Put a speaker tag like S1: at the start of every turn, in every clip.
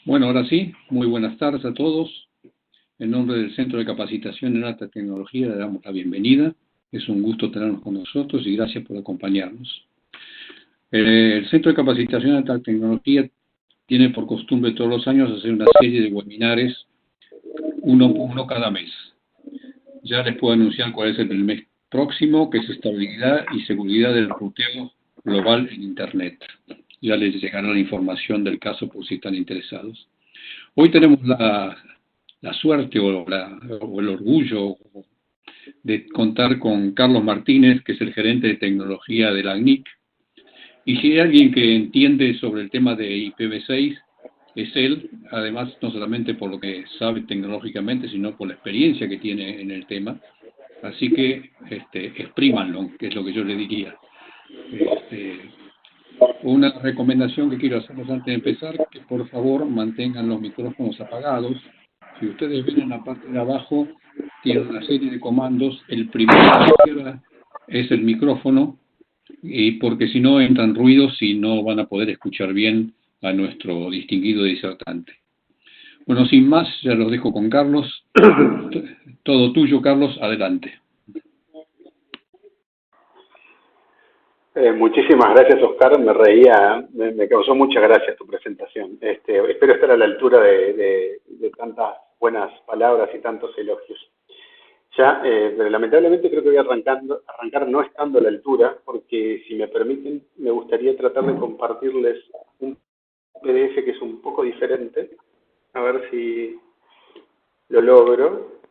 S1: Bueno, ahora sí, muy buenas tardes a todos. En nombre del Centro de Capacitación en Alta Tecnología le damos la bienvenida. Es un gusto tenernos con nosotros y gracias por acompañarnos. El Centro de Capacitación en Alta Tecnología tiene por costumbre todos los años hacer una serie de webinares, uno cada mes. Ya les puedo anunciar cuál es el del mes próximo, que es estabilidad y seguridad del ruteo global en Internet. Ya les llegará la información del caso por si están interesados. Hoy tenemos la suerte o el orgullo de contar con Carlos Martínez, que es el gerente de tecnología de la ACNIC. Y si hay alguien que entiende sobre el tema de IPv6, es él, además no solamente por lo que sabe tecnológicamente, sino por la experiencia que tiene en el tema. Así que exprímanlo, que es lo que yo le diría. Una recomendación que quiero hacerles antes de empezar, que por favor mantengan los micrófonos apagados. Si ustedes ven en la parte de abajo, tiene una serie de comandos. El primero a la izquierda es el micrófono, y porque si no entran ruidos y no van a poder escuchar bien a nuestro distinguido disertante. Bueno, sin más, ya los dejo con Carlos. Todo tuyo, Carlos, adelante.
S2: Muchísimas gracias, Oscar. Me reía, me causó mucha gracia tu presentación. Espero estar a la altura de tantas buenas palabras y tantos elogios. Pero lamentablemente creo que voy a arrancar no estando a la altura, porque si me permiten, me gustaría tratar de compartirles un PDF que es un poco diferente. A ver si lo logro.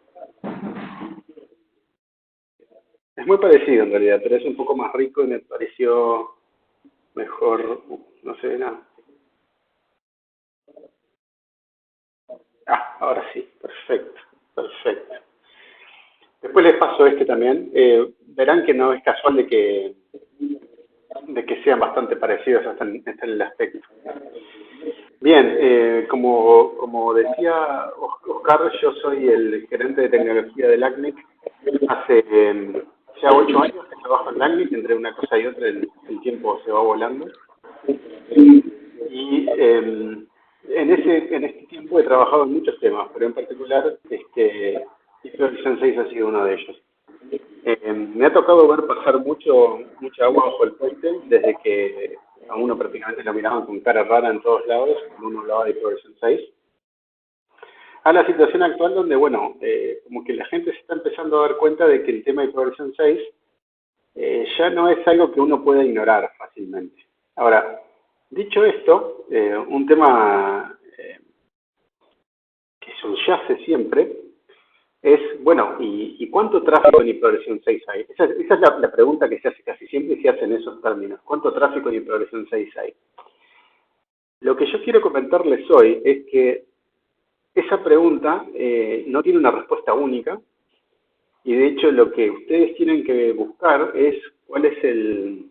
S2: Es muy parecido en realidad, pero es un poco más rico y me pareció mejor. No se ve nada. Ahora sí, perfecto, perfecto. Después les paso este también. Verán que no es casual de que sean bastante parecidos hasta en el aspecto. Bien, como decía Oscar, yo soy el gerente de tecnología del ACNIC. Hace ya 8 años que trabajo en ACNIC, entre una cosa y otra el tiempo se va volando. Y en este tiempo he trabajado en muchos temas, pero en particular IPv 6 ha sido uno de ellos. Me ha tocado ver pasar mucha agua bajo el puente desde que a uno prácticamente lo miraban con cara rara en todos lados cuando uno hablaba de IPv 6, a la situación actual donde, bueno, como que la gente se está empezando a dar cuenta de que el tema de IPv 6 ya no es algo que uno pueda ignorar fácilmente. Ahora, dicho esto, un tema que subyace siempre es, bueno, ¿y cuánto tráfico en IPv 6 hay? Esa es la pregunta que se hace casi siempre y se hace en esos términos. ¿Cuánto tráfico en IPv 6 hay? Lo que yo quiero comentarles hoy es que esa pregunta no tiene una respuesta única y de hecho lo que ustedes tienen que buscar es cuál es el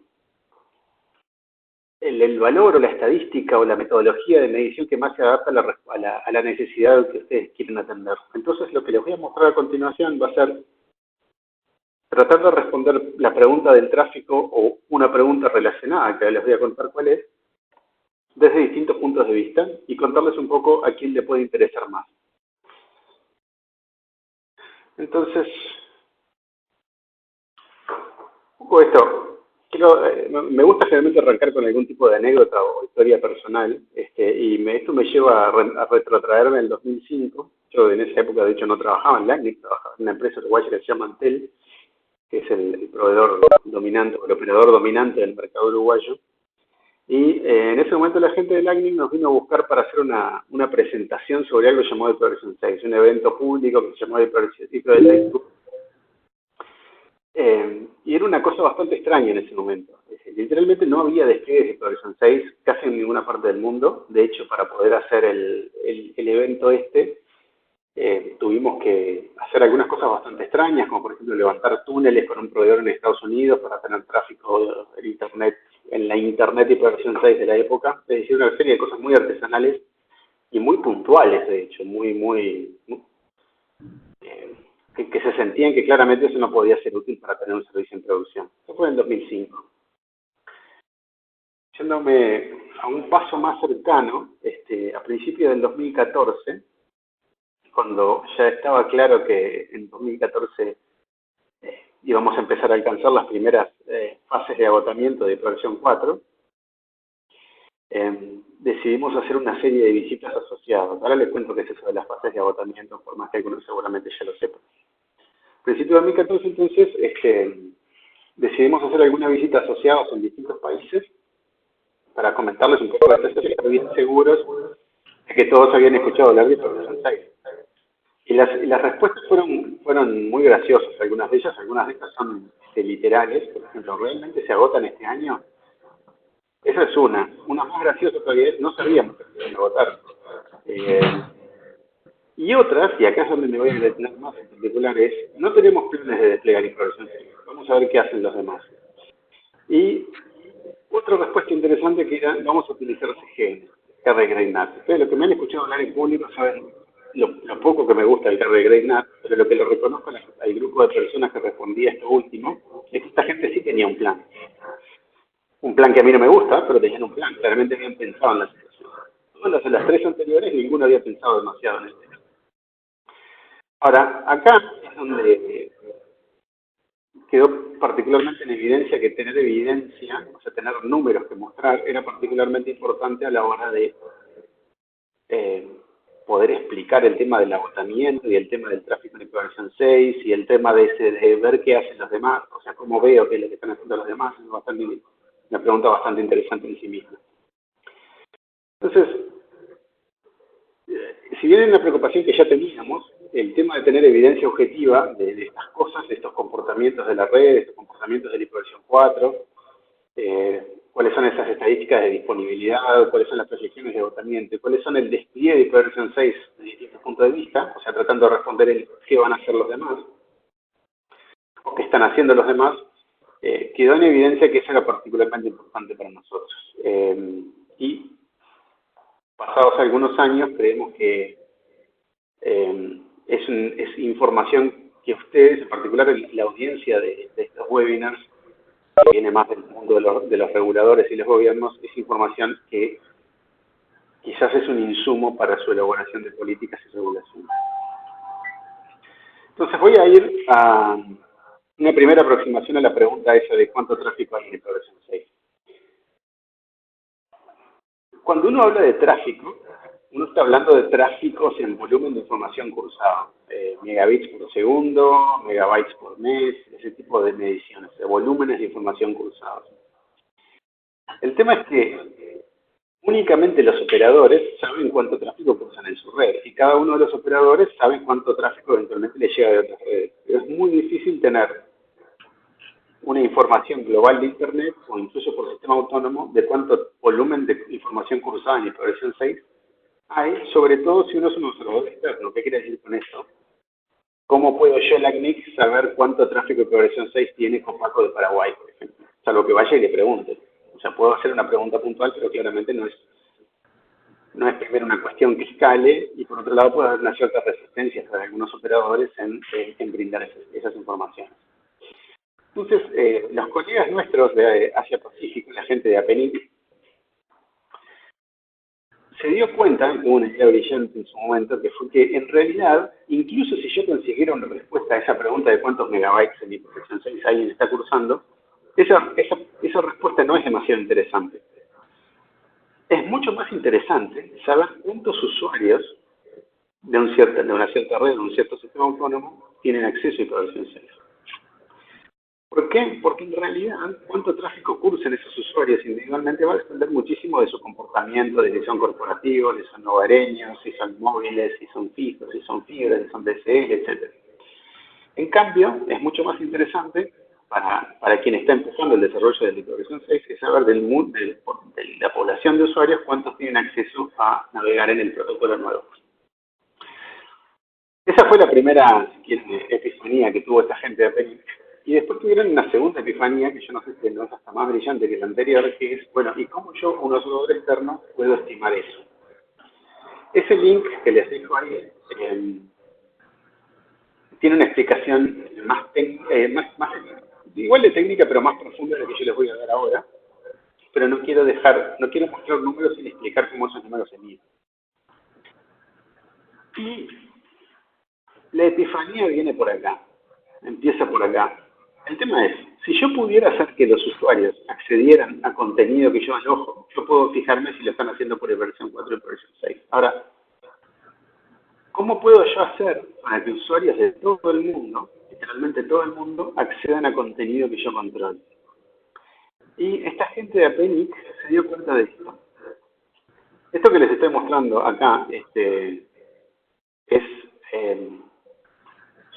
S2: valor o la estadística o la metodología de medición que más se adapta a la necesidad que ustedes quieren atender. Entonces lo que les voy a mostrar a continuación va a ser tratar de responder la pregunta del tráfico o una pregunta relacionada, que les voy a contar cuál es, desde distintos puntos de vista y contarles un poco a quién le puede interesar más. Entonces, un poco esto. Me gusta generalmente arrancar con algún tipo de anécdota o historia personal, esto me lleva a retrotraerme en el 2005. Yo en esa época, de hecho, no trabajaba en LACNIC, trabajaba en una empresa uruguaya que se llama Antel, que es el proveedor dominante, o el operador dominante del mercado uruguayo. Y en ese momento la gente de LACNIC nos vino a buscar para hacer una presentación sobre algo llamado IPv 6, un evento público que se llamó IPv 6. Y era una cosa bastante extraña en ese momento. Literalmente no había despliegues de IPv 6 casi en ninguna parte del mundo. De hecho, para poder hacer el evento tuvimos que hacer algunas cosas bastante extrañas, como por ejemplo levantar túneles con un proveedor en Estados Unidos para tener tráfico en la Internet IPv 6 de la época. Es decir, una serie de cosas muy artesanales y muy puntuales, de hecho, muy que se sentían que claramente eso no podía ser útil para tener un servicio en producción. Eso fue en 2005. Yéndome a un paso más cercano, a principios del 2014, cuando ya estaba claro que en 2014 íbamos a empezar a alcanzar las primeras fases de agotamiento de versión 4, decidimos hacer una serie de visitas asociadas. Ahora les cuento qué es eso de las fases de agotamiento, por más que algunos seguramente ya lo sepan. A principios de 2014, entonces, decidimos hacer algunas visitas asociadas en distintos países para comentarles un poco de esto, estar bien seguros de que todos habían escuchado hablar de Progression 6. Y las respuestas fueron muy graciosas, algunas de estas son literales. Por ejemplo, ¿realmente se agotan este año? Esa es una. Una más graciosa todavía es, no sabíamos que se iban a agotar. Y otras, y acá es donde me voy a detener más en particular, es, no tenemos planes de desplegar información. Vamos a ver qué hacen los demás. Y otra respuesta interesante que era, vamos a utilizar CGN, Carry Grade NAT. Ustedes, lo que me han escuchado hablar en público, saben lo poco que me gusta el Carry Grade NAT, pero lo que lo reconozco al grupo de personas que respondía a esto último, es que esta gente sí tenía un plan. Un plan que a mí no me gusta, pero tenían un plan. Claramente habían pensado en la situación. Todas las tres anteriores, ninguno había pensado demasiado en el tema. Ahora, acá es donde quedó particularmente en evidencia que tener evidencia, o sea, tener números que mostrar, era particularmente importante a la hora de poder explicar el tema del agotamiento y el tema del tráfico en versión 6 y el tema de ver qué hacen los demás, o sea, cómo veo qué es lo que están haciendo los demás, es una pregunta bastante interesante en sí misma. Entonces, si bien es una preocupación que ya teníamos, el tema de tener evidencia objetiva de estas cosas, de estos comportamientos de la red, de estos comportamientos de la versión 4, cuáles son esas estadísticas de disponibilidad, cuáles son las proyecciones de agotamiento, cuáles son el despliegue de versión 6 de distintos puntos de vista, o sea, tratando de responder el qué van a hacer los demás, o qué están haciendo los demás, quedó en evidencia que eso era particularmente importante para nosotros. Y pasados algunos años, creemos que es información que ustedes, en particular la audiencia de estos webinars, que viene más del mundo de los reguladores y los gobiernos, es información que quizás es un insumo para su elaboración de políticas y regulaciones. Entonces voy a ir a una primera aproximación a la pregunta esa de cuánto tráfico hay en el versión 6. Cuando uno habla de tráfico, uno está hablando de tráficos en volumen de información cruzado, megabits por segundo, megabytes por mes, ese tipo de mediciones, de volúmenes de información cruzados. El tema es que únicamente los operadores saben cuánto tráfico cruzan en su red y cada uno de los operadores sabe cuánto tráfico eventualmente le llega de otras redes. Pero es muy difícil tener una información global de Internet o incluso por sistema autónomo de cuánto volumen de información cruzada en versión 6 hay, sobre todo si uno es un observador externo. ¿Qué quiere decir con esto? ¿Cómo puedo yo, la CNIC, saber cuánto tráfico de versión 6 tiene Copaco de Paraguay, por ejemplo? Salvo que vaya y le pregunte. O sea, puedo hacer una pregunta puntual, pero claramente no es primero una cuestión que escale, y por otro lado puede haber una cierta resistencia de algunos operadores en brindar esas informaciones. Entonces, los colegas nuestros de Asia Pacífico, la gente de APNIC, se dio cuenta, y tuvo una idea brillante en su momento, que fue que en realidad, incluso si yo consiguiera una respuesta a esa pregunta de cuántos megabytes en mi versión 6 alguien está cursando, esa respuesta no es demasiado interesante. Es mucho más interesante saber cuántos usuarios de una cierta red, de un cierto sistema autónomo, tienen acceso a versión 6. ¿Por qué? Porque en realidad, cuánto tráfico cursan esos usuarios individualmente va a depender muchísimo de su comportamiento, de si son corporativos, si son hogareños, si son móviles, si son fijos, si son fibras, si son DSL, etc. En cambio, es mucho más interesante para quien está empezando el desarrollo de la versión 6 es saber de la población de usuarios cuántos tienen acceso a navegar en el protocolo nuevo. Esa fue la primera epifanía que tuvo esta gente de APNIC. Y después tuvieron una segunda epifanía, que yo no sé si no es hasta más brillante que la anterior, que es, bueno, ¿y cómo yo, un observador externo, puedo estimar eso? Ese link que les dejo ahí tiene una explicación más igual de técnica, pero más profunda de la que yo les voy a dar ahora. pero no quiero mostrar números sin explicar cómo esos números se miden. Y la epifanía viene por acá, empieza por acá. El tema es, si yo pudiera hacer que los usuarios accedieran a contenido que yo alojo, yo puedo fijarme si lo están haciendo por versión 4 y por versión 6. Ahora, ¿cómo puedo yo hacer para que usuarios de todo el mundo, literalmente todo el mundo, accedan a contenido que yo controlo? Y esta gente de Apenic se dio cuenta de esto. Esto que les estoy mostrando acá es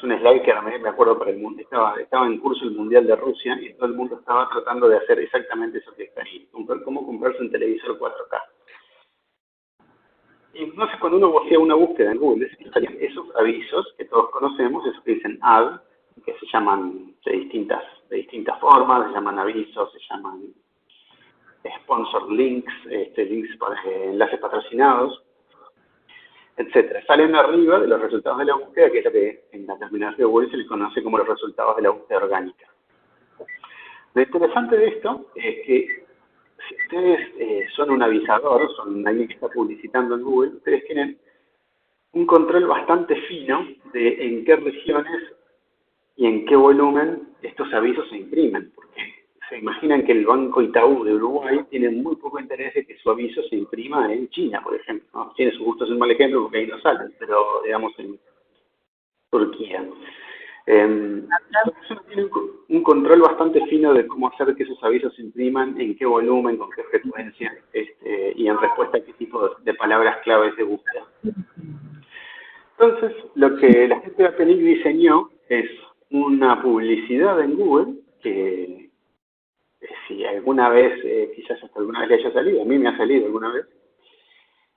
S2: un slide que ahora me acuerdo para el mundo. Estaba en curso el Mundial de Rusia y todo el mundo estaba tratando de hacer exactamente eso que está ahí. Cómo comprarse un televisor 4K. Y entonces cuando uno hacía una búsqueda en Google, salían esos avisos que todos conocemos, esos que dicen ad, que se llaman de distintas formas, se llaman avisos, se llaman sponsor links, links para enlaces patrocinados, etcétera. Salen arriba de los resultados de la búsqueda, que es lo que en la terminología de Google se le conoce como los resultados de la búsqueda orgánica. Lo interesante de esto es que si ustedes son un avisador, son alguien que está publicitando en Google, ustedes tienen un control bastante fino de en qué regiones y en qué volumen estos avisos se imprimen, porque se imaginan que el Banco Itaú de Uruguay tiene muy poco interés de que su aviso se imprima en China, por ejemplo. ¿No? Tiene su gusto, es un mal ejemplo porque ahí no salen, pero digamos en Turquía. Entonces uno tiene un control bastante fino de cómo hacer que esos avisos se impriman, en qué volumen, con qué frecuencia, y en respuesta a qué tipo de palabras claves de búsqueda. Entonces, lo que la gente de Apenic diseñó es una publicidad en Google que si alguna vez, quizás hasta alguna vez le haya salido, a mí me ha salido alguna vez,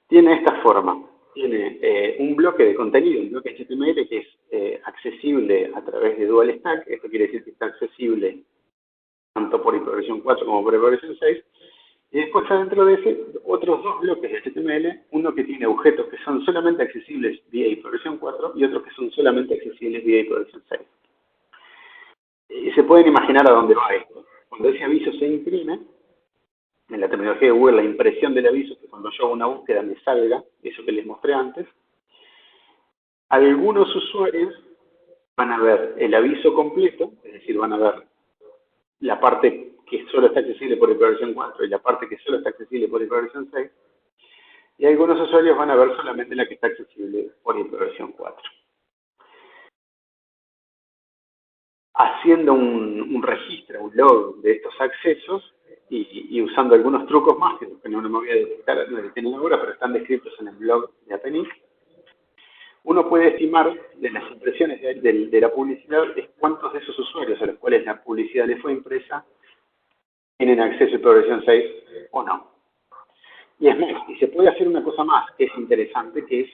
S2: tiene esta forma. Tiene un bloque de contenido, un bloque HTML que es accesible a través de Dual Stack. Esto quiere decir que está accesible tanto por hiperversión 4 como por hiperversión 6. Y después adentro de ese, otros dos bloques de HTML, uno que tiene objetos que son solamente accesibles vía hiperversión 4 y otros que son solamente accesibles vía hiperversión 6. Y se pueden imaginar a dónde va esto. Cuando ese aviso se imprime, en la terminología de Google, la impresión del aviso, que cuando yo hago una búsqueda me salga, eso que les mostré antes, algunos usuarios van a ver el aviso completo, es decir, van a ver la parte que solo está accesible por hiperversión 4 y la parte que solo está accesible por hiperversión 6, y algunos usuarios van a ver solamente la que está accesible por hiperversión 4. Haciendo un registro, un log de estos accesos y usando algunos trucos más, que no me voy a detener ahora, pero están descritos en el blog de Apenic, uno puede estimar de las impresiones de la publicidad cuántos de esos usuarios a los cuales la publicidad les fue impresa tienen acceso a hiperversión 6 o no. Y es más, y se puede hacer una cosa más que es interesante, que es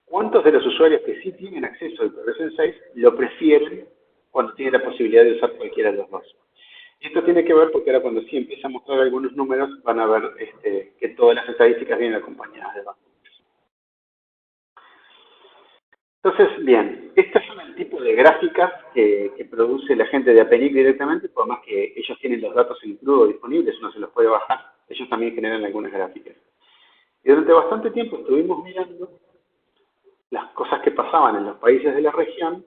S2: cuántos de los usuarios que sí tienen acceso a hiperversión 6 lo prefieren cuando tienen la posibilidad de usar cualquiera de los dos. Y esto tiene que ver porque ahora cuando sí empieza a mostrar algunos números van a ver que todas las estadísticas vienen acompañadas de dos números. Entonces, bien, estos son el tipo de gráficas que produce la gente de Apenic directamente, por más que ellos tienen los datos en crudo disponibles, uno se los puede bajar, ellos también generan algunas gráficas. Y durante bastante tiempo estuvimos mirando las cosas que pasaban en los países de la región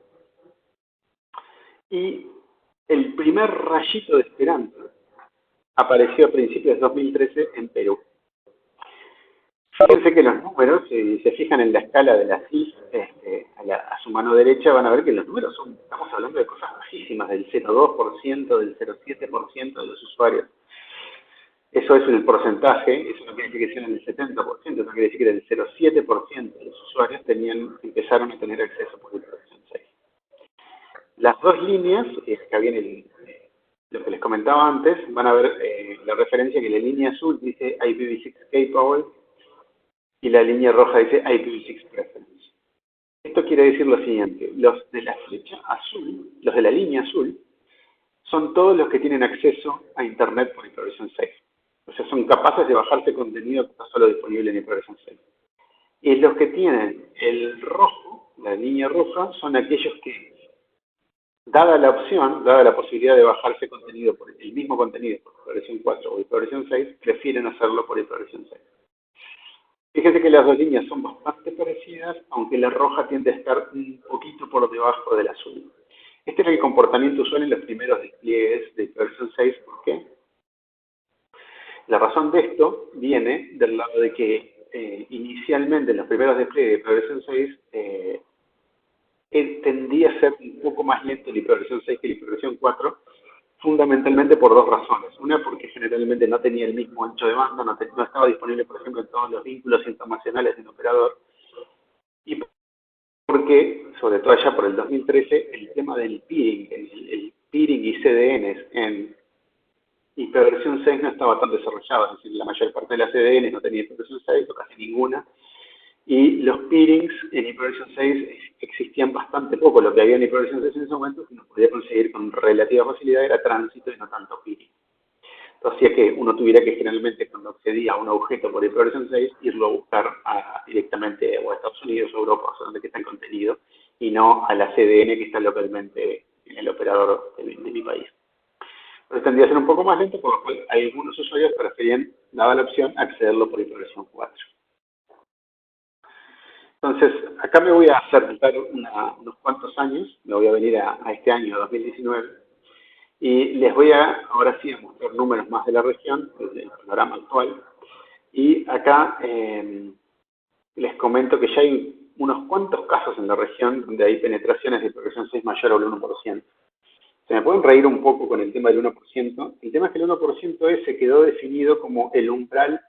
S2: y el primer rayito de esperanza apareció a principios de 2013 en Perú. Fíjense que los números, si se fijan en la escala de la CIS, a su mano derecha van a ver que los números estamos hablando de cosas bajísimas, del 0,2%, del 0,7% de los usuarios. Eso es el porcentaje, eso no quiere decir que sean el 70%, eso quiere decir que el 0,7% de los usuarios empezaron a tener acceso por hiperversión 6. Las dos líneas, acá viene lo que les comentaba antes, van a ver la referencia que la línea azul dice IPv6 capable y la línea roja dice IPv6 preference. Esto quiere decir lo siguiente, los de la flecha azul, los de la línea azul, son todos los que tienen acceso a Internet por hiperversión 6. O sea, son capaces de bajarse contenido que está solo disponible en hiperversión 6. Y los que tienen el rojo, la línea roja, son aquellos que dada la opción, dada la posibilidad de bajarse contenido por el mismo contenido por hiperversión 4 o hiperversión 6, prefieren hacerlo por hiperversión 6. Fíjense que las dos líneas son bastante parecidas, aunque la roja tiende a estar un poquito por debajo del azul. Este es el comportamiento usual en los primeros despliegues de hiperversión 6. ¿Por qué? La razón de esto viene del lado de que inicialmente en los primeros despliegues de hiperversión 6 tendía a ser un poco más lento el hiperversión 6 que el hiperversión 4, fundamentalmente por dos razones. Una, porque generalmente no tenía el mismo ancho de banda, no estaba disponible, por ejemplo, en todos los vínculos internacionales del operador, y porque, sobre todo allá por el 2013, el tema del peering, el peering y CDNs en hiperversión 6 no estaba tan desarrollado, es decir, la mayor parte de las CDNs no tenía hiperversión 6, o casi ninguna, y los peerings en hiperversión 6 existían bastante poco. Lo que había en hiperversión 6 en ese momento, que uno podía conseguir con relativa facilidad, era tránsito y no tanto peering. Entonces hacía que uno tuviera que generalmente, cuando accedía a un objeto por hiperversión 6, irlo a buscar directamente o a Estados Unidos o Europa, o donde está el contenido, y no a la CDN que está localmente en el operador de mi país. Entonces tendría a ser un poco más lento, por lo cual algunos usuarios preferían, dada la opción, accederlo por hiperversión 4. Entonces, acá me voy a saltar unos cuantos años, me voy a venir a este año, 2019, y les voy ahora sí a mostrar números más de la región, desde el panorama actual. Y acá les comento que ya hay unos cuantos casos en la región donde hay penetraciones de hiperversión 6 mayor al 1%. Se me pueden reír un poco con el tema del 1%. El tema es que el 1% ese quedó definido como el umbral,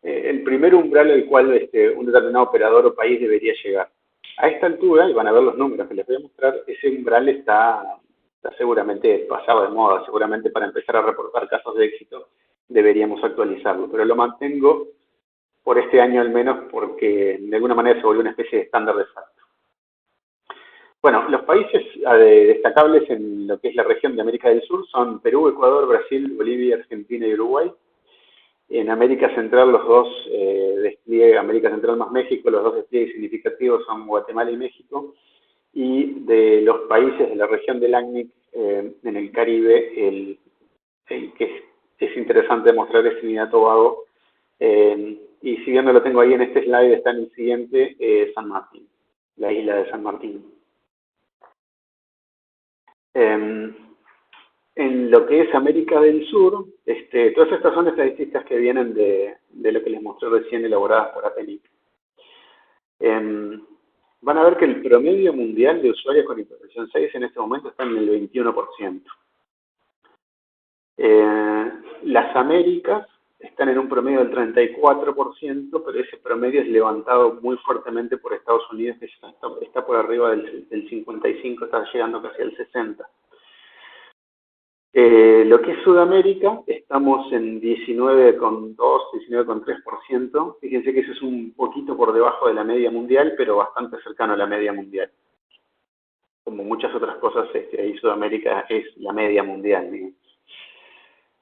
S2: el primer umbral al cual un determinado operador o país debería llegar. A esta altura, y van a ver los números que les voy a mostrar, ese umbral está seguramente pasado de moda. Seguramente para empezar a reportar casos de éxito deberíamos actualizarlo, pero lo mantengo por este año al menos porque de alguna manera se volvió una especie de estándar de facto. Bueno, los países destacables en lo que es la región de América del Sur son Perú, Ecuador, Brasil, Bolivia, Argentina y Uruguay. En América Central, los dos despliegues, América Central más México, los dos despliegues significativos son Guatemala y México. Y de los países de la región del ACNIC, en el Caribe, el que es interesante mostrar es Trinidad y Tobago. Y si bien no lo tengo ahí en este slide, está en el siguiente, San Martín, la isla de San Martín. En lo que es América del Sur, todas estas son estadísticas que vienen de lo que les mostré recién, elaboradas por APNIC. Van a ver que el promedio mundial de usuarios con hiperversión 6 en este momento está en el 21%. Las Américas están en un promedio del 34%, pero ese promedio es levantado muy fuertemente por Estados Unidos, que está por arriba del 55%, está llegando casi al 60%. Lo que es Sudamérica, estamos en 19,2, 19,3%. Fíjense que eso es un poquito por debajo de la media mundial, pero bastante cercano a la media mundial. Como muchas otras cosas, ahí Sudamérica es la media mundial.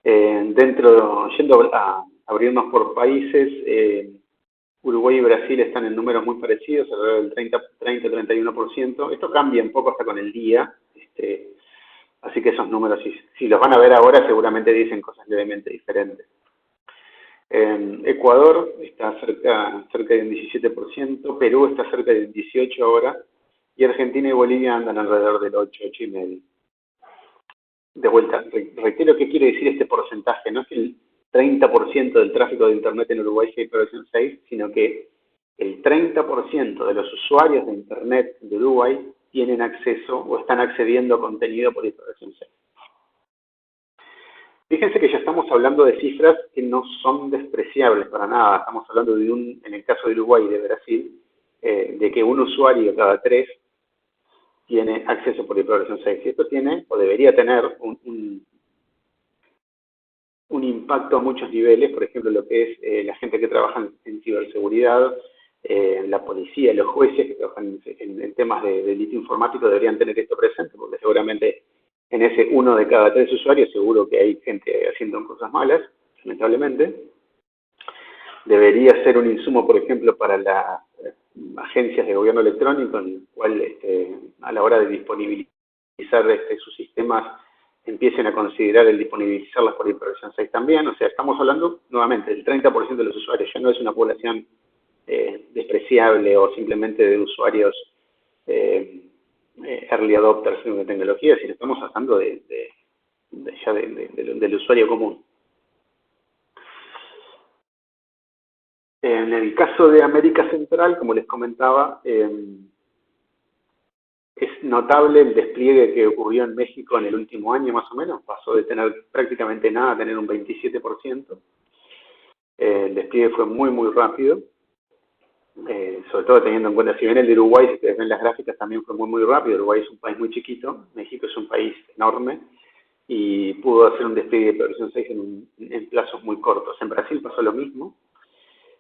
S2: Yendo a abrirnos por países, Uruguay y Brasil están en números muy parecidos, alrededor del 30-31%. Esto cambia un poco hasta con el día. Así que esos números, si los van a ver ahora, seguramente dicen cosas levemente diferentes. Ecuador está cerca de un 17%, Perú está cerca del 18% ahora, y Argentina y Bolivia andan alrededor del 8, 8,5%. De vuelta, reitero qué quiere decir este porcentaje. No es que el 30% del tráfico de Internet en Uruguay sea hiperversión 6, sino que el 30% de los usuarios de Internet de Uruguay tienen acceso o están accediendo a contenido por hiperversión 6. Fíjense que ya estamos hablando de cifras que no son despreciables para nada. Estamos hablando en el caso de Uruguay y de Brasil, de que un usuario cada 3 tiene acceso por hiperversión 6. Y esto tiene, o debería tener, un impacto a muchos niveles. Por ejemplo, lo que es la gente que trabaja en ciberseguridad, la policía, los jueces que trabajan en temas de delito informático deberían tener esto presente, porque seguramente en ese 1 de cada 3 usuarios seguro que hay gente haciendo cosas malas, lamentablemente. Debería ser un insumo, por ejemplo, para las agencias de gobierno electrónico, en el cual a la hora de disponibilizar sus sistemas empiecen a considerar el disponibilizarlas por hiperversión 6 también. O sea, estamos hablando nuevamente del 30% de los usuarios, ya no es una población despreciable o simplemente de usuarios early adopters de tecnología, sino estamos hablando del usuario común. En el caso de América Central, como les comentaba, es notable el despliegue que ocurrió en México en el último año más o menos. Pasó de tener prácticamente nada a tener un 27%. El despliegue fue muy, muy rápido. Sobre todo teniendo en cuenta, si bien el de Uruguay, si ustedes ven las gráficas, también fue muy, muy rápido. Uruguay es un país muy chiquito, México es un país enorme y pudo hacer un despliegue de versión 6 en plazos muy cortos. En Brasil pasó lo mismo.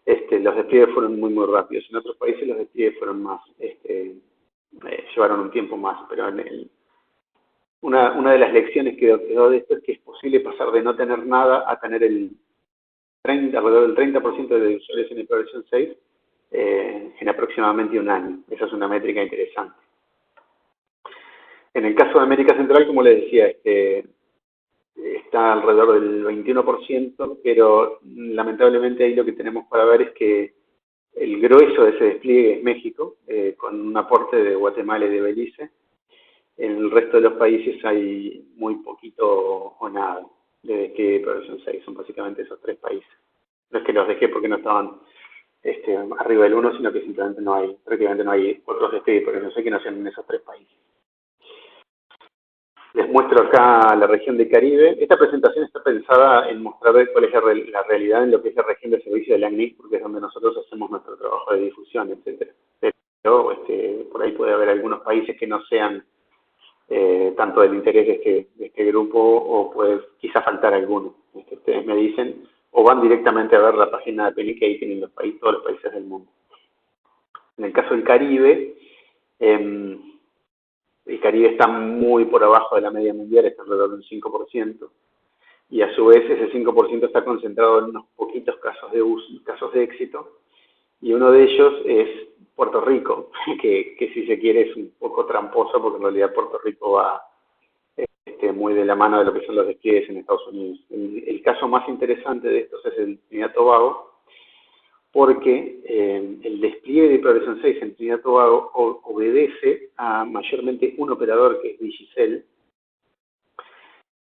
S2: Los despliegues fueron muy, muy rápidos. En otros países los despliegues fueron más, llevaron un tiempo más, pero una de las lecciones que quedó de esto es que es posible pasar de no tener nada a tener alrededor del 30% de usuarios en versión 6 en aproximadamente un año. Esa es una métrica interesante. En el caso de América Central, como les decía, está alrededor del 21%, pero lamentablemente ahí lo que tenemos para ver es que el grueso de ese despliegue es México, con un aporte de Guatemala y de Belice. En el resto de los países hay muy poquito o nada de despliegue de versión 6, son básicamente esos 3 países. No es que los dejé porque no estaban arriba del 1, sino que simplemente prácticamente no hay otros despliegues de versión 6 que no sean en esos 3 países. Les muestro acá la región del Caribe. Esta presentación está pensada en mostrar cuál es la realidad en lo que es la región de servicio de la ACNIC, porque es donde nosotros hacemos nuestro trabajo de difusión, etc. Pero por ahí puede haber algunos países que no sean tanto del interés de este grupo, o puede quizá faltar alguno. Ustedes me dicen, o van directamente a ver la página de PENI que ahí tienen todos los países del mundo. En el caso del Caribe, el Caribe está muy por abajo de la media mundial, está alrededor del 5%, y a su vez ese 5% está concentrado en unos poquitos casos de éxito, y uno de ellos es Puerto Rico, que si se quiere es un poco tramposo, porque en realidad Puerto Rico va muy de la mano de lo que son los despliegues en Estados Unidos. El caso más interesante de estos es el Trinidad y Tobago, porque el despliegue de versión 6 en Trinidad y Tobago obedece a mayormente un operador que es Digicel,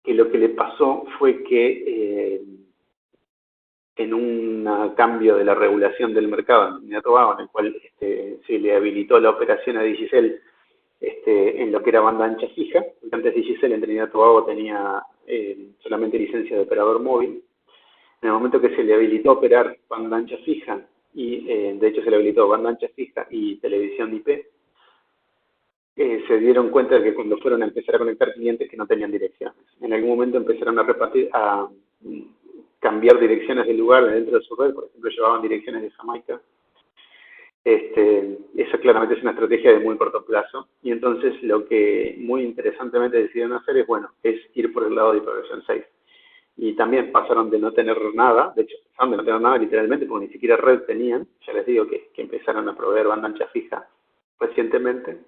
S2: que lo que le pasó fue que en un cambio de la regulación del mercado en Trinidad y Tobago, en el cual se le habilitó la operación a Digicel en lo que era banda ancha fija, porque antes Digicel en Trinidad y Tobago tenía solamente licencia de operador móvil. En el momento que se le habilitó operar banda ancha fija, y de hecho se le habilitó banda ancha fija y televisión IP, se dieron cuenta de que cuando fueron a empezar a conectar clientes que no tenían direcciones. En algún momento empezaron a cambiar direcciones del lugar dentro de su red, por ejemplo llevaban direcciones de Jamaica. Eso claramente es una estrategia de muy corto plazo, y entonces lo que muy interesantemente decidieron hacer es ir por el lado de hiperversión 6. Y también pasaron de no tener nada, de hecho pasaron de no tener nada literalmente porque ni siquiera red tenían. Ya les digo que empezaron a proveer banda ancha fija recientemente.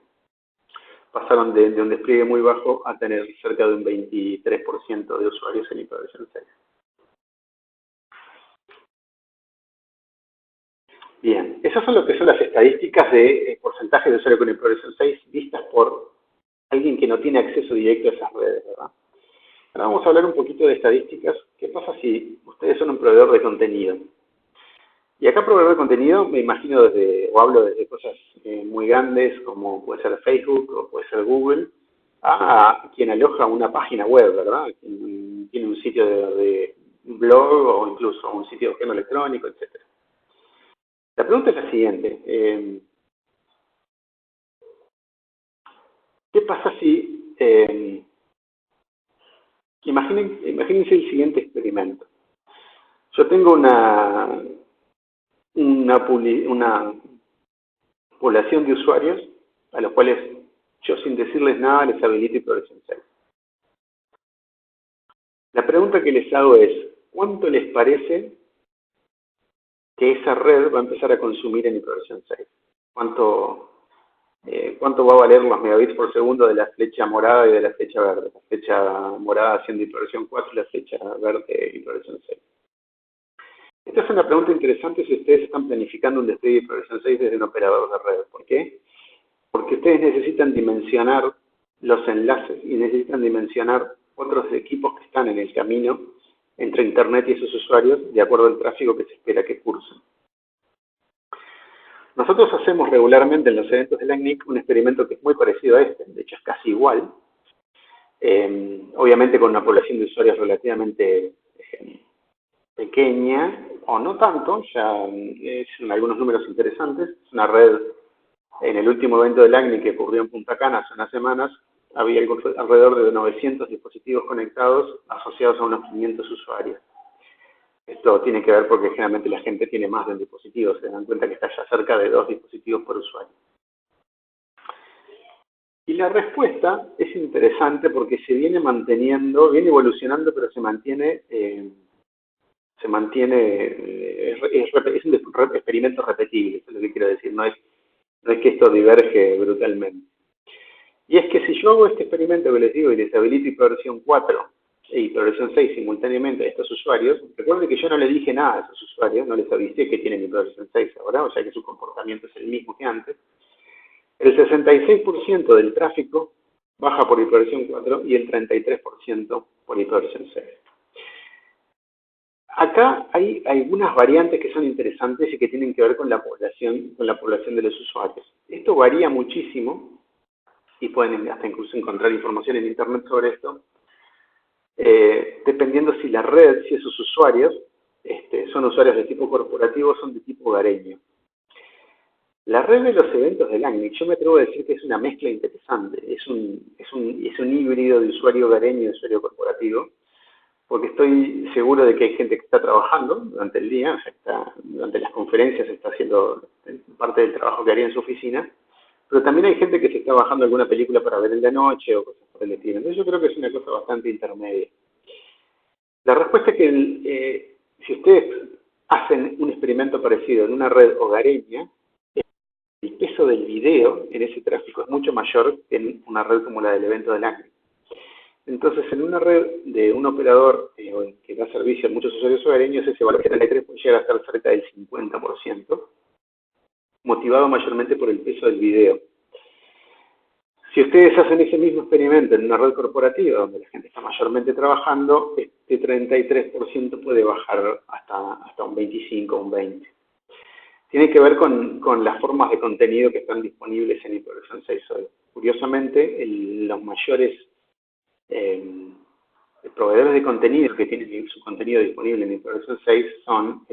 S2: Pasaron de un despliegue muy bajo a tener cerca de un 23% de usuarios en hiperversión 6. Bien, esas son lo que son las estadísticas de porcentaje de usuarios con hiperversión 6 vistas por alguien que no tiene acceso directo a esas redes, ¿verdad? Ahora vamos a hablar un poquito de estadísticas. ¿Qué pasa si ustedes son un proveedor de contenido? Y acá proveedor de contenido me imagino hablo desde cosas muy grandes como puede ser Facebook o puede ser Google, a quien aloja una página web, ¿verdad? Quien tiene un sitio de blog o incluso un sitio de gestión electrónico, etc. La pregunta es la siguiente. ¿Qué pasa si... imagínense el siguiente experimento. Yo tengo una población de usuarios a los cuales yo, sin decirles nada, les habilito hiperversión 6. La pregunta que les hago es, ¿cuánto les parece que esa red va a empezar a consumir en hiperversión 6? cuánto va a valer los megabits por segundo de la flecha morada y de la flecha verde. La flecha morada haciendo hiperversión 4 y la flecha verde hiperversión 6. Esta es una pregunta interesante si ustedes están planificando un despliegue de hiperversión 6 desde un operador de red. ¿Por qué? Porque ustedes necesitan dimensionar los enlaces y necesitan dimensionar otros equipos que están en el camino entre Internet y esos usuarios de acuerdo al tráfico que se espera que cursen. Nosotros hacemos regularmente en los eventos de la CNIC un experimento que es muy parecido a este, de hecho es casi igual, obviamente con una población de usuarios relativamente pequeña, o no tanto, ya son algunos números interesantes. Es una red, en el último evento del ACNI que ocurrió en Punta Cana hace unas semanas, había alrededor de 900 dispositivos conectados asociados a unos 500 usuarios. Esto tiene que ver porque generalmente la gente tiene más de un dispositivo, se dan cuenta que está ya cerca de 2 dispositivos por usuario. Y la respuesta es interesante porque se viene manteniendo, viene evolucionando, pero se mantiene, es un experimento repetible, eso es lo que quiero decir, no es que esto diverge brutalmente. Y es que si yo hago este experimento que les digo y les habilito hiperversión 4 e hiperversión 6 simultáneamente a estos usuarios, recuerden que yo no le dije nada a esos usuarios, no les avisé que tienen hiperversión 6 ahora, o sea que su comportamiento es el mismo que antes. El 66% del tráfico baja por hiperversión 4 y el 33% por hiperversión 6. Acá hay algunas variantes que son interesantes y que tienen que ver con la población de los usuarios. Esto varía muchísimo y pueden hasta incluso encontrar información en Internet sobre esto, dependiendo si la red, si esos usuarios son usuarios de tipo corporativo o son de tipo hogareño. La red de los eventos del ACNIC, yo me atrevo a decir que es una mezcla interesante, es un híbrido de usuario hogareño y de usuario corporativo, porque estoy seguro de que hay gente que está trabajando durante el día, o sea, durante las conferencias está haciendo parte del trabajo que haría en su oficina, pero también hay gente que se está bajando alguna película para ver en la noche o cosas por el estilo. Entonces yo creo que es una cosa bastante intermedia. La respuesta es que si ustedes hacen un experimento parecido en una red hogareña, el peso del video en ese tráfico es mucho mayor que en una red como la del evento del ACNI. Entonces, en una red de un operador que da servicio a muchos usuarios hogareños, ese valor de 33 puede llegar a estar cerca del 50%, motivado mayormente por el peso del video. Si ustedes hacen ese mismo experimento en una red corporativa, donde la gente está mayormente trabajando, este 33% puede bajar hasta un 25 o un 20%. Tiene que ver con las formas de contenido que están disponibles en hiperversión 6 hoy. Curiosamente, los mayores proveedores de contenido que tienen su contenido disponible en hiperversión 6 son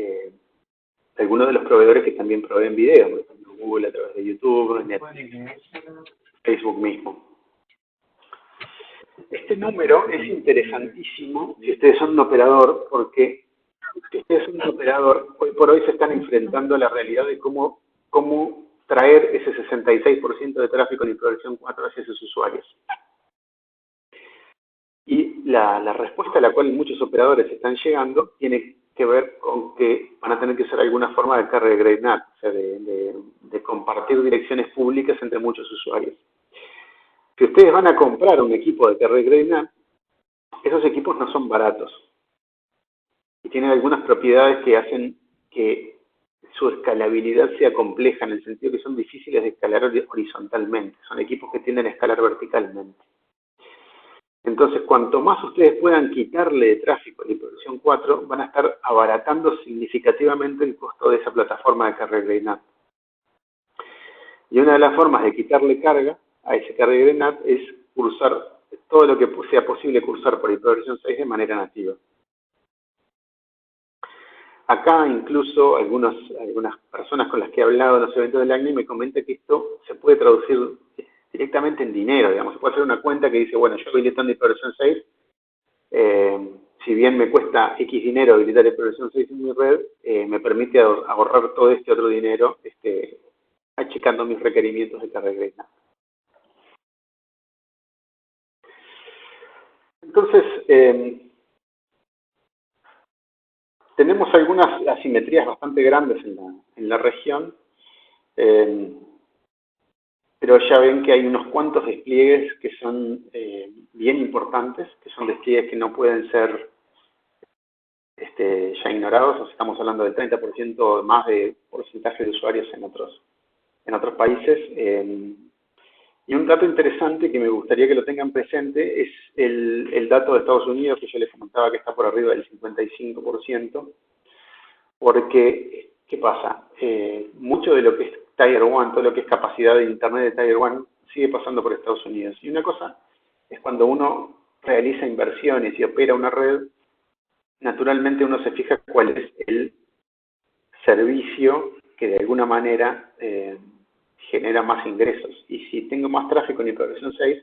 S2: algunos de los proveedores que también proveen video, por ejemplo Google a través de YouTube, Netflix, Facebook mismo. Este número es interesantísimo si ustedes son un operador, porque si ustedes son un operador, hoy por hoy se están enfrentando a la realidad de cómo traer ese 66% de tráfico en hiperversión 4 hacia esos usuarios. Y la respuesta a la cual muchos operadores están llegando tiene que ver con que van a tener que usar alguna forma de carga de grade NAT, o sea, de compartir direcciones públicas entre muchos usuarios. Si ustedes van a comprar un equipo de carga de grade NAT, esos equipos no son baratos y tienen algunas propiedades que hacen que su escalabilidad sea compleja, en el sentido que son difíciles de escalar horizontalmente. Son equipos que tienden a escalar verticalmente. Entonces, cuanto más ustedes puedan quitarle de tráfico a la hiperversión 4, van a estar abaratando significativamente el costo de esa plataforma de carga de grade NAT. Y una de las formas de quitarle carga a ese carga de grade NAT es cursar todo lo que sea posible cursar por hiperversión 6 de manera nativa. Acá incluso algunas personas con las que he hablado en los eventos del ACNI me comentan que esto se puede traducir directamente en dinero, digamos. Se puede hacer una cuenta que dice, bueno, yo habilitando hiperversión 6, si bien me cuesta X dinero habilitar hiperversión 6 en mi red, me permite ahorrar todo este otro dinero achicando mis requerimientos de carga de grade NAT. Entonces, tenemos algunas asimetrías bastante grandes en la región. pero ya ven que hay unos cuantos despliegues que son bien importantes, que son despliegues que no pueden ser ya ignorados. O sea, estamos hablando del 30% más de porcentaje de usuarios en otros países. Y un dato interesante que me gustaría que lo tengan presente es el dato de Estados Unidos, que yo les comentaba que está por arriba del 55%, porque, ¿qué pasa? Mucho de lo que es Tier 1, todo lo que es capacidad de Internet de Tier 1, sigue pasando por Estados Unidos. Y una cosa es cuando uno realiza inversiones y opera una red, naturalmente uno se fija cuál es el servicio que de alguna manera genera más ingresos. Y si tengo más tráfico en hiperversión 6,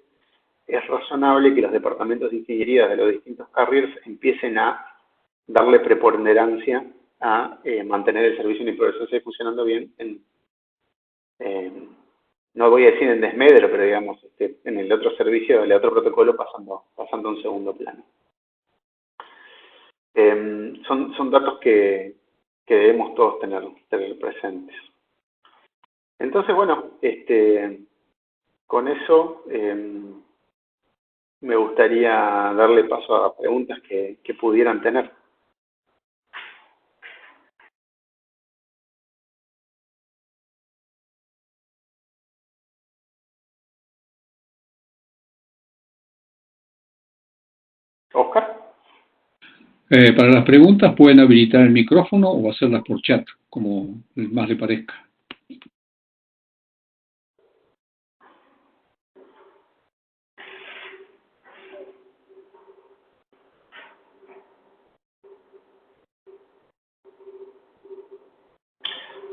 S2: es razonable que los departamentos de ingeniería de los distintos carriers empiecen a darle preponderancia a mantener el servicio en hiperversión 6 funcionando bien no voy a decir en desmedro, pero digamos en el otro servicio, el otro protocolo pasando a un segundo plano. Son datos que debemos todos tener presentes. Entonces, bueno, con eso me gustaría darle paso a preguntas que pudieran tener. Oscar.
S1: Para las preguntas pueden habilitar el micrófono o hacerlas por chat, como más le parezca.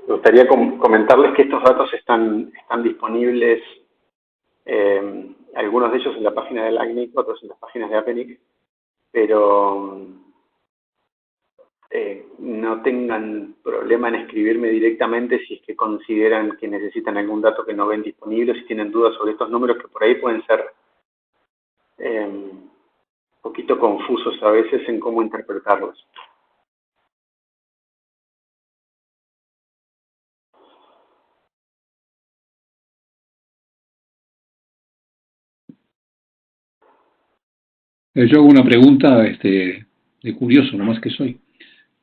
S2: Me gustaría comentarles que estos datos están disponibles, algunos de ellos en la página de LACNIC, otros en las páginas de APNIC, pero no tengan problema en escribirme directamente si es que consideran que necesitan algún dato que no ven disponible, si tienen dudas sobre estos números que por ahí pueden ser un poquito confusos a veces en cómo interpretarlos.
S1: Yo hago una pregunta de curioso, nomás que soy.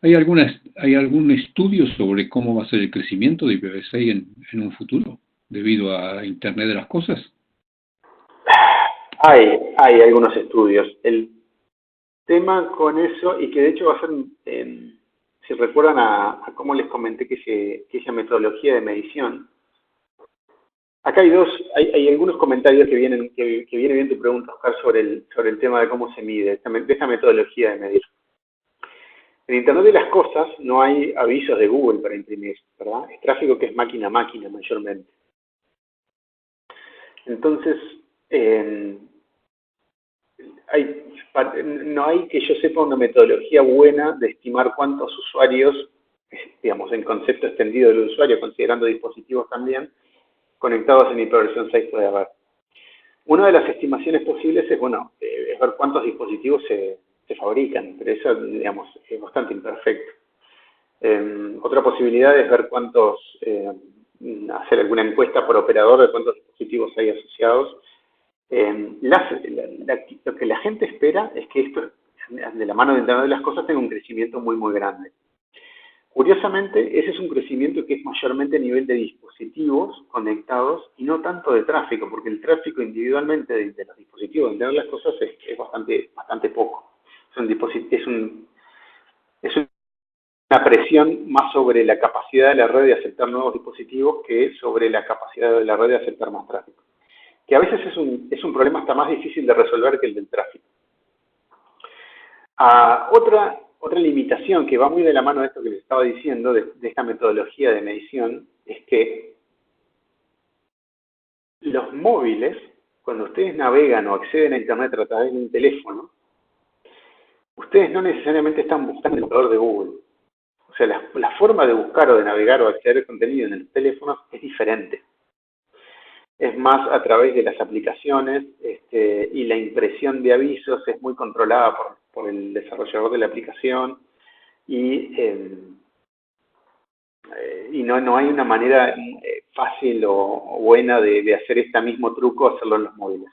S1: ¿Hay algún estudio sobre cómo va a ser el crecimiento de IPv6 en un futuro, debido a Internet de las Cosas?
S2: Hay algunos estudios. El tema con eso, y que de hecho va a ser, si recuerdan a cómo les comenté que esa metodología de medición. Acá hay algunos comentarios que viene bien tu pregunta, Oscar, sobre el tema de cómo se mide, de esta metodología de medir. En Internet de las Cosas no hay avisos de Google para imprimir, ¿verdad? Es tráfico que es máquina a máquina mayormente. Entonces, no hay que yo sepa una metodología buena de estimar cuántos usuarios, digamos, en concepto extendido del usuario, considerando dispositivos también, conectados en hiperversión 6 puede haber. Una de las estimaciones posibles es, es ver cuántos dispositivos se fabrican, pero eso, digamos, es bastante imperfecto. Otra posibilidad es ver hacer alguna encuesta por operador de cuántos dispositivos hay asociados. Lo que la gente espera es que esto, de la mano de Internet de las Cosas, tenga un crecimiento muy, muy grande. Curiosamente, ese es un crecimiento que es mayormente a nivel de dispositivos conectados y no tanto de tráfico, porque el tráfico individualmente de los dispositivos de Internet de las Cosas es bastante poco. Es una presión más sobre la capacidad de la red de aceptar nuevos dispositivos que sobre la capacidad de la red de aceptar más tráfico. Que a veces es un problema hasta más difícil de resolver que el del tráfico. Otra limitación que va muy de la mano de esto que les estaba diciendo, de esta metodología de medición, es que los móviles, cuando ustedes navegan o acceden a Internet a través de un teléfono, ustedes no necesariamente están buscando el buscador de Google. O sea, la forma de buscar o de navegar o acceder al contenido en el teléfono es diferente. Es más a través de las aplicaciones y la impresión de avisos es muy controlada por el desarrollador de la aplicación y no hay una manera fácil o buena de hacer este mismo truco, hacerlo en los móviles.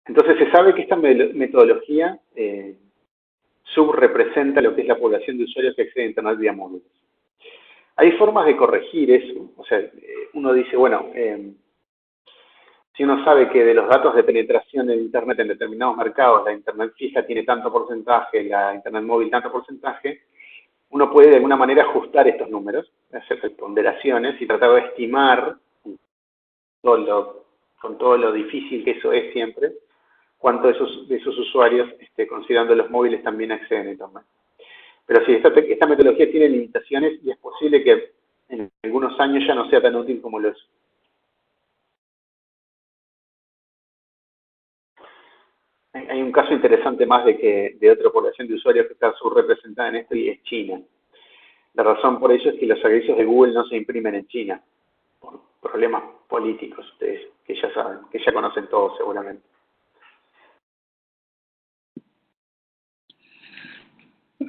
S2: Entonces se sabe que esta metodología subrepresenta lo que es la población de usuarios que acceden a Internet vía móviles. Hay formas de corregir eso. O sea, uno dice, bueno, si uno sabe que de los datos de penetración en Internet en determinados mercados, la Internet fija tiene tanto porcentaje, la Internet móvil tanto porcentaje, uno puede de alguna manera ajustar estos números, hacer ponderaciones y tratar de estimar, con todo lo difícil que eso es siempre, cuánto de esos usuarios, considerando los móviles, también acceden a Internet. Pero sí, esta metodología tiene limitaciones y es posible que en algunos años ya no sea tan útil como lo es. Hay un caso interesante más de otra población de usuarios que está subrepresentada en esto y es China. La razón por ello es que los servicios de Google no se imprimen en China, por problemas políticos, ustedes que ya saben, que ya conocen todos seguramente.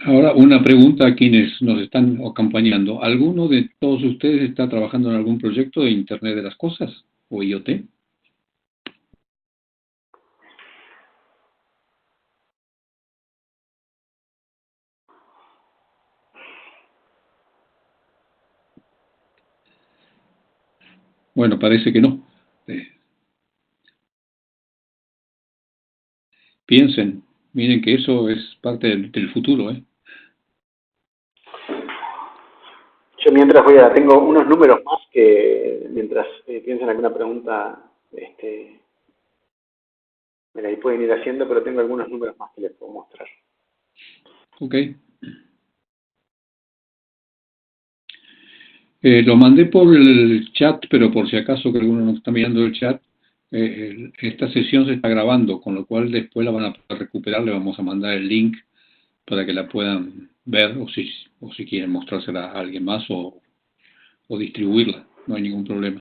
S1: Ahora, una pregunta a quienes nos están acompañando. ¿Alguno de todos ustedes está trabajando en algún proyecto de Internet de las Cosas o IoT? Bueno, parece que no. Piensen, miren que eso es parte del futuro, ¿eh?
S2: Yo mientras tengo unos números más que mientras piensen alguna pregunta, me la pueden ir haciendo, pero tengo algunos números más que les puedo mostrar.
S1: Ok. Lo mandé por el chat, pero por si acaso que alguno no está mirando el chat, esta sesión se está grabando, con lo cual después la van a poder recuperar, le vamos a mandar el link para que la puedan ver o si quieren mostrársela a alguien más o distribuirla, no hay ningún problema.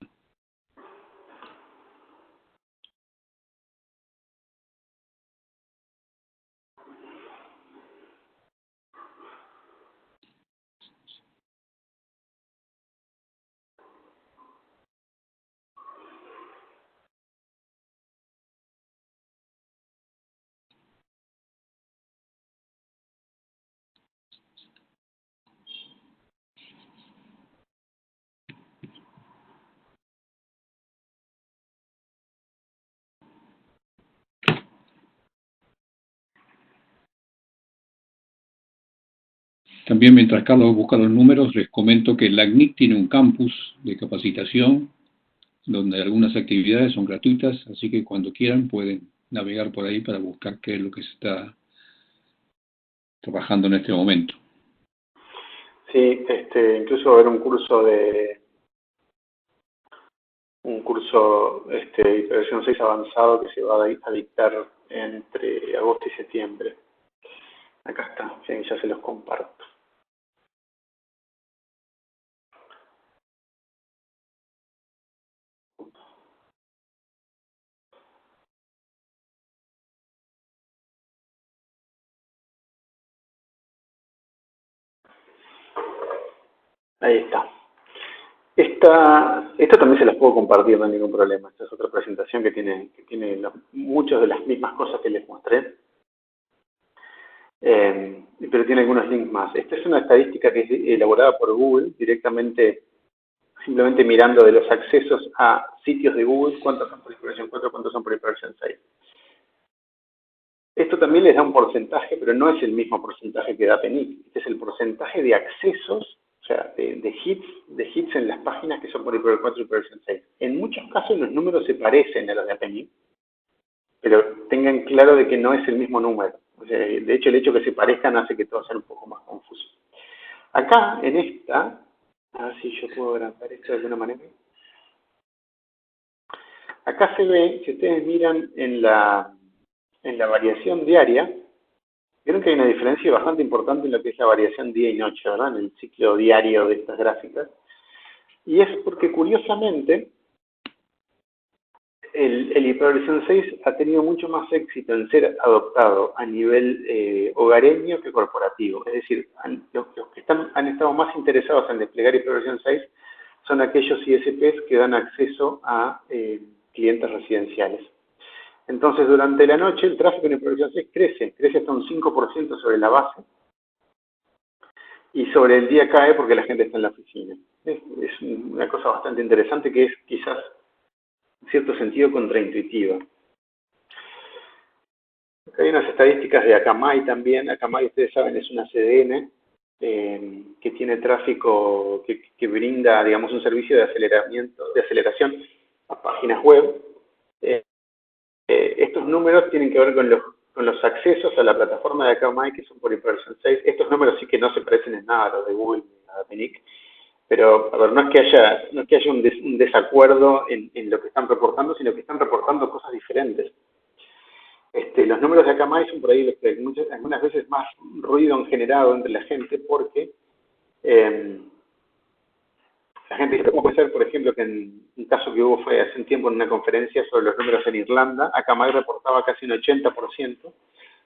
S1: También mientras Carlos busca los números, les comento que la CNIC tiene un campus de capacitación donde algunas actividades son gratuitas, así que cuando quieran pueden navegar por ahí para buscar qué es lo que se está trabajando en este momento.
S2: Sí, incluso va a haber un curso versión 6 avanzado que se va a dictar entre agosto y septiembre. Acá está, sí, ya se los comparto. Ahí está. Esta también se las puedo compartir, no hay ningún problema. Esta es otra presentación que tiene muchas de las mismas cosas que les mostré, pero tiene algunos links más. Esta es una estadística que es elaborada por Google directamente, simplemente mirando de los accesos a sitios de Google, cuántos son por hiperversión 4, cuántos son por hiperversión 6. Esto también les da un porcentaje, pero no es el mismo porcentaje que da PENIC. Este es el porcentaje de accesos, o sea, de hits en las páginas que son por hiperversión 4 y hiperversión 6. En muchos casos los números se parecen a los de PENIC, pero tengan claro de que no es el mismo número. O sea, de hecho, el hecho que se parezcan hace que todo sea un poco más confuso. Acá, en esta, a ver si yo puedo agrandar esto de alguna manera. Acá se ve, si ustedes miran en la variación diaria, vieron que hay una diferencia bastante importante en lo que es la variación día y noche, ¿verdad? En el ciclo diario de estas gráficas. Y es porque, curiosamente, el hiperversión 6 ha tenido mucho más éxito en ser adoptado a nivel hogareño que corporativo. Es decir, los que han estado más interesados en desplegar hiperversión 6 son aquellos ISPs que dan acceso a clientes residenciales. Entonces, durante la noche el tráfico en hiperversión 6 crece hasta un 5% sobre la base, y sobre el día cae porque la gente está en la oficina. Es una cosa bastante interesante que es quizás, en cierto sentido, contraintuitiva. Acá hay unas estadísticas de Akamai también. Akamai, ustedes saben, es una CDN que tiene tráfico, que brinda, digamos, un servicio de aceleración a páginas web. Estos números tienen que ver con los accesos a la plataforma de Akamai, que son por hiperversión 6. Estos números sí que no se parecen en nada a los de Google ni a de Nick, pero a ver, no es que haya un desacuerdo en lo que están reportando, sino que están reportando cosas diferentes. Los números de Akamai son por ahí los que algunas veces más ruido han generado entre la gente, porque la gente dice, ¿cómo puede ser, por ejemplo, que en un caso que hubo fue hace un tiempo en una conferencia sobre los números en Irlanda, Akamai reportaba casi un 80%,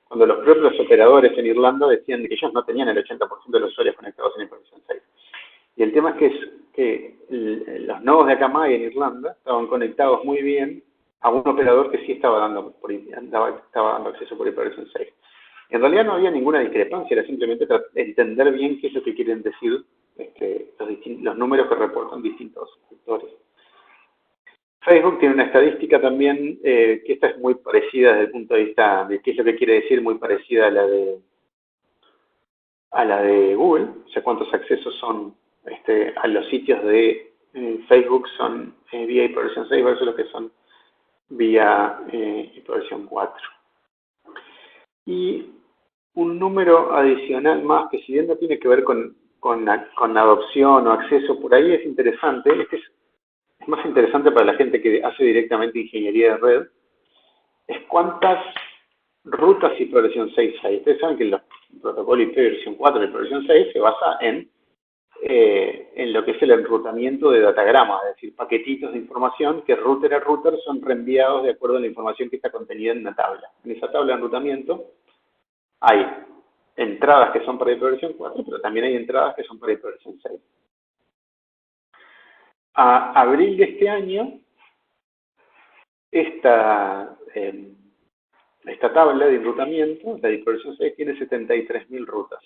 S2: cuando los propios operadores en Irlanda decían que ellos no tenían el 80% de los usuarios conectados en hiperversión 6. Y el tema es que los nodos de Akamai en Irlanda estaban conectados muy bien a un operador que sí estaba dando acceso por hiperversión 6. En realidad no había ninguna discrepancia, era simplemente entender bien qué es lo que quieren decir los números que reportan distintos sectores. Facebook tiene una estadística también, que esta es muy parecida desde el punto de vista de qué es lo que quiere decir, muy parecida a la de Google, o sea, cuántos accesos son a los sitios de Facebook son vía hiperversión 6 versus los que son vía hiperversión 4. Y un número adicional más, que si bien no tiene que ver con adopción o acceso, por ahí es interesante. Es más interesante para la gente que hace directamente ingeniería de red, es cuántas rutas hiperversión 6 hay. Ustedes saben que el protocolo hiperversión 4 y hiperversión 6 se basa en lo que es el enrutamiento de datagramas, es decir, paquetitos de información que router a router son reenviados de acuerdo a la información que está contenida en una tabla. En esa tabla de enrutamiento hay entradas que son para hiperversión 4, pero también hay entradas que son para hiperversión 6. A abril de este año, esta tabla de enrutamiento, la de hiperversión 6, tiene 73.000 rutas.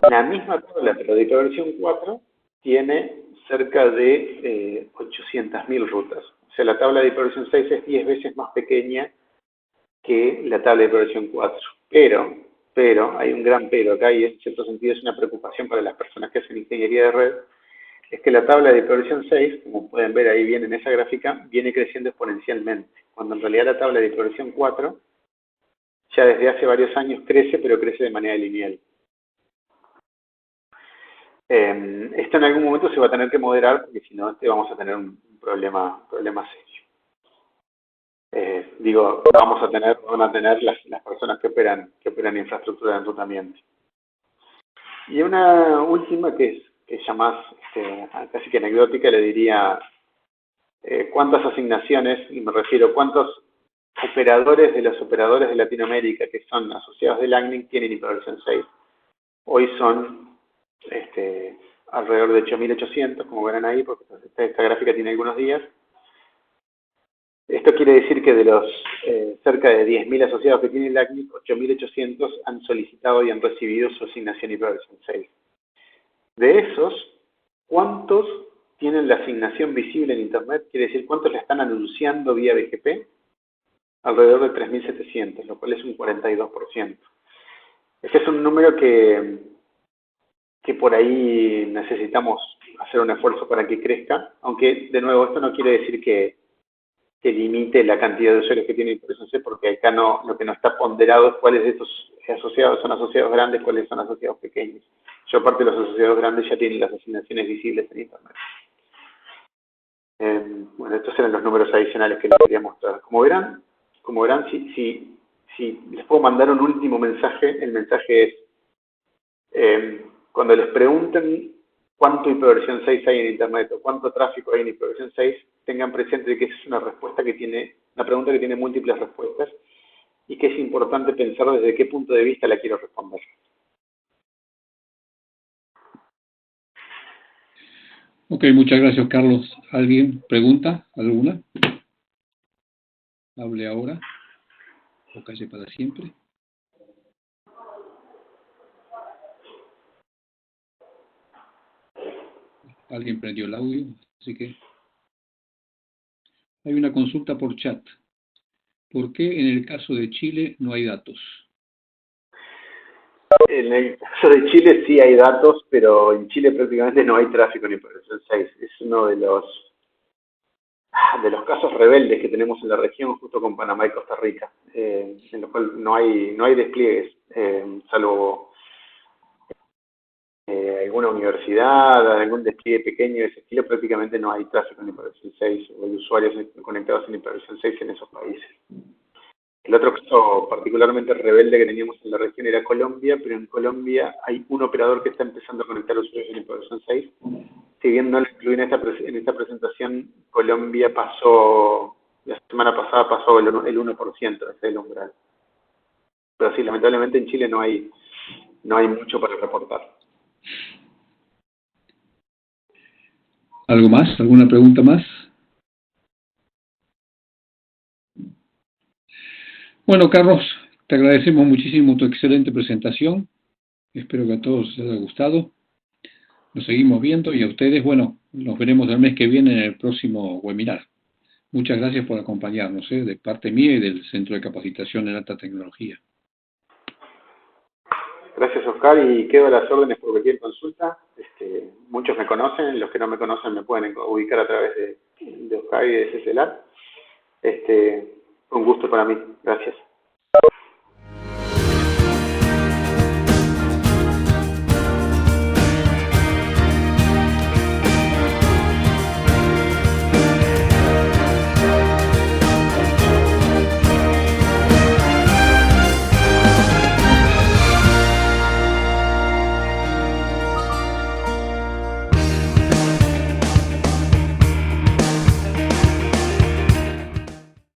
S2: La misma tabla, pero de hiperversión 4, tiene cerca de 800.000 rutas. O sea, la tabla de hiperversión 6 es 10 veces más pequeña que la tabla de hiperversión 4. Pero, hay un gran pero acá, y en cierto sentido es una preocupación para las personas que hacen ingeniería de red, es que la tabla de hiperversión 6, como pueden ver ahí bien en esa gráfica, viene creciendo exponencialmente, cuando en realidad la tabla de hiperversión 4 ya desde hace varios años crece, pero crece de manera lineal. Esto en algún momento se va a tener que moderar, porque si no vamos a tener un problema serio. Van a tener las personas que operan infraestructura de enrutamiento. Y una última que es ya más casi que anecdótica, le diría cuántas asignaciones, y me refiero cuántos operadores de los operadores de Latinoamérica que son asociados de Lightning tienen hiperversión 6. Hoy son alrededor de 8.800, como verán ahí, porque esta gráfica tiene algunos días. Esto quiere decir que de los cerca de 10.000 asociados que tiene Lightning, 8.800 han solicitado y han recibido su asignación hiperversión 6. De esos, ¿cuántos tienen la asignación visible en Internet? Quiere decir, ¿cuántos la están anunciando vía BGP? Alrededor de 3.700, lo cual es un 42%. Este es un número que por ahí necesitamos hacer un esfuerzo para que crezca, aunque, de nuevo, esto no quiere decir que limite la cantidad de usuarios que tiene hiperversión 6, porque acá lo que no está ponderado es cuáles de estos asociados son asociados grandes, cuáles son asociados pequeños. Yo, aparte, los asociados grandes ya tienen las asignaciones visibles en Internet. Bueno, estos eran los números adicionales que les quería mostrar. Como verán, si les puedo mandar un último mensaje, el mensaje es, cuando les pregunten cuánto hiperversión 6 hay en Internet o cuánto tráfico hay en hiperversión 6, tengan presente que es una pregunta que tiene múltiples respuestas y que es importante pensar desde qué punto de vista la quiero responder.
S1: Ok, muchas gracias, Carlos. ¿Alguien pregunta alguna? Hable ahora o calle para siempre. Alguien prendió el audio, así que hay una consulta por chat. ¿Por qué en el caso de Chile no hay datos?
S2: En el caso de Chile sí hay datos, pero en Chile prácticamente no hay tráfico en hiperversión 6. Es uno de los casos rebeldes que tenemos en la región, justo con Panamá y Costa Rica, en lo cual no hay despliegues, salvo alguna universidad, algún despliegue pequeño de ese estilo. Prácticamente no hay tráfico en hiperversión 6 o hay usuarios conectados en hiperversión 6 en esos países. El otro caso particularmente rebelde que teníamos en la región era Colombia, pero en Colombia hay un operador que está empezando a conectar usuarios en hiperversión 6. Si bien no lo incluí en esta presentación, Colombia pasó, la semana pasada pasó el 1%, ese es el umbral. Pero sí, lamentablemente en Chile no hay mucho para reportar.
S1: ¿Algo más? ¿Alguna pregunta más? Bueno, Carlos, te agradecemos muchísimo tu excelente presentación. Espero que a todos les haya gustado. Nos seguimos viendo y a ustedes, bueno, nos veremos el mes que viene en el próximo webinar. Muchas gracias por acompañarnos, de parte mía y del Centro de Capacitación en Alta Tecnología.
S2: Gracias, Oscar, y quedo a las órdenes por cualquier consulta. Muchos me conocen, los que no me conocen me pueden ubicar a través de Oscar y de CCLAT. Un gusto para mí. Gracias.